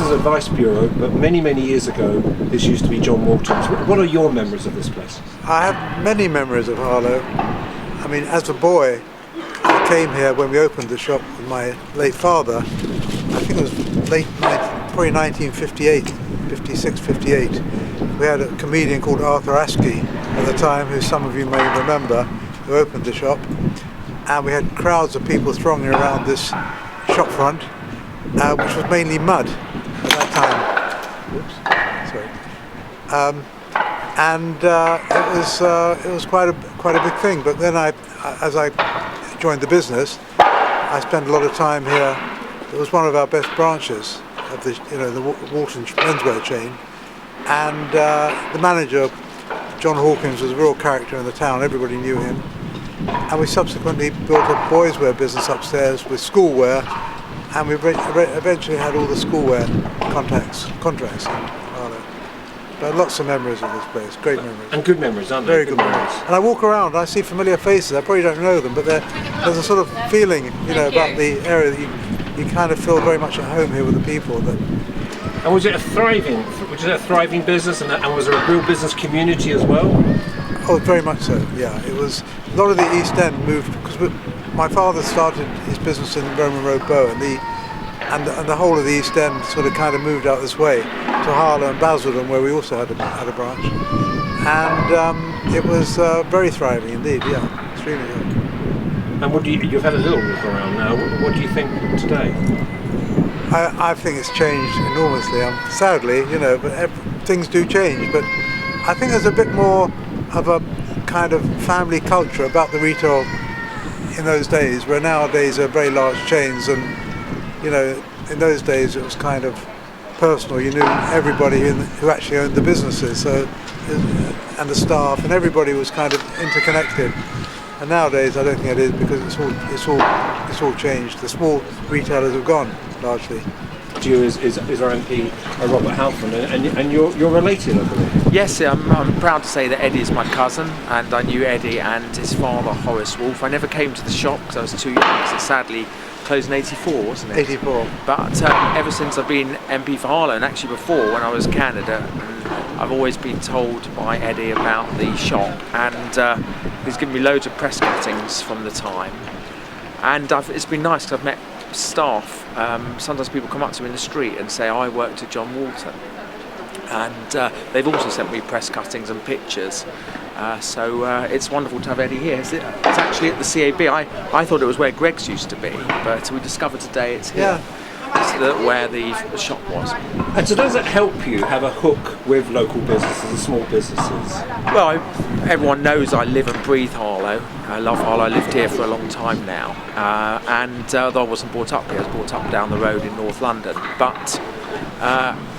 Business Advice Bureau, but many, many years ago, this used to be John Walton's. What are your memories of this place? I have many memories of Harlow. I mean, as a boy, I came here when we opened the shop with my late father. I think it was probably 1958, 56, 58. We had a comedian called Arthur Askey at the time, who some of you may remember, who opened the shop. And we had crowds of people thronging around this shop front, which was mainly mud at that time. Whoops, sorry. It was quite a big thing. But then as I joined the business, I spent a lot of time here. It was one of our best branches of the Walton menswear chain, and the manager, John Hawkins, was a real character in the town. Everybody knew him. And we subsequently built a boys' wear business upstairs with schoolwear, and we eventually had all the schoolwear contracts in Harlow. But lots of memories of this place, great memories. And good memories, aren't they? Very good memories. And I walk around, I see familiar faces. I probably don't know them, but there's a sort of feeling, about the area that you kind of feel very much at home here with the people. And was it a thriving business, and was there a real business community as well? Oh, very much so. Yeah, it was. A lot of the East End moved because my father started his business in Roman Road Bow, and the whole of the East End sort of kind of moved out this way to Harlow and Basildon, where we also had a branch, and it was very thriving indeed. Yeah, extremely good. And you've had a little look around now. What do you think today? I think it's changed enormously. Sadly, but things do change. But I think there's a bit more of a kind of family culture about the retail in those days, where nowadays are very large chains, and in those days it was kind of personal. You knew everybody who actually owned the businesses, and the staff, and everybody was kind of interconnected. And nowadays I don't think it is, because it's all changed. The small retailers have gone largely. You is our MP Robert Halfon, and you're related, I believe. Yes, I'm proud to say that Eddie is my cousin, and I knew Eddie and his father Horace Woolf. I never came to the shop because I was too young, because it sadly closed in 84, wasn't it? 84. But ever since I've been MP for Harlow, and actually before, when I was candidate, I've always been told by Eddie about the shop, and he's given me loads of press cuttings from the time. And it's been nice because I've met staff. Sometimes people come up to me in the street and say, I worked at John Walton, and they've also sent me press cuttings and pictures, so it's wonderful to have Eddie here. It's actually at the CAB. I thought it was where Greg's used to be, but we discovered today it's here. Yeah. It's where the shop was. And so does it help you have a hook with local businesses and small businesses? Well, everyone knows I live and breathe Harlow. I love Harlow. I lived here for a long time now, and although I wasn't brought up here, I was brought up down the road in North London. But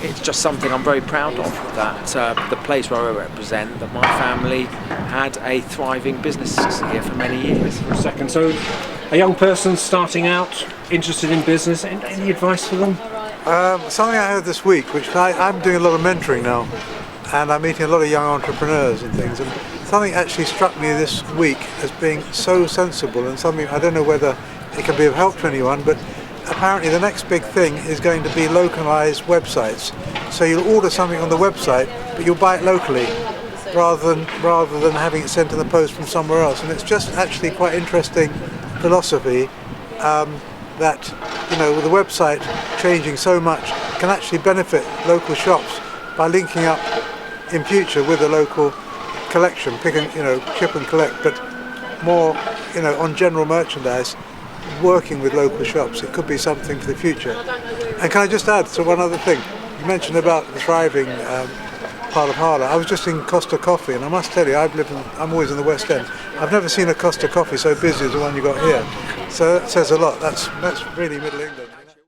it's just something I'm very proud of, that the place where I represent, that my family had a thriving business here for many years. For a second, so a young person starting out, interested in business, any advice for them? Something I heard this week, which I'm doing a lot of mentoring now, and I'm meeting a lot of young entrepreneurs and things, and something actually struck me this week as being so sensible, and something I don't know whether it can be of help to anyone, but apparently the next big thing is going to be localized websites. So you'll order something on the website, but you'll buy it locally, rather than having it sent in the post from somewhere else. And it's just actually quite interesting philosophy that, with the website changing so much, can actually benefit local shops by linking up in future with a local collection, ship and collect, but more, on general merchandise, working with local shops. It could be something for the future. And can I just add to one other thing? You mentioned about the thriving part of Harlow. I was just in Costa Coffee, and I must tell you, I'm always in the West End. I've never seen a Costa Coffee so busy as the one you got here. So that says a lot. That's really Middle England.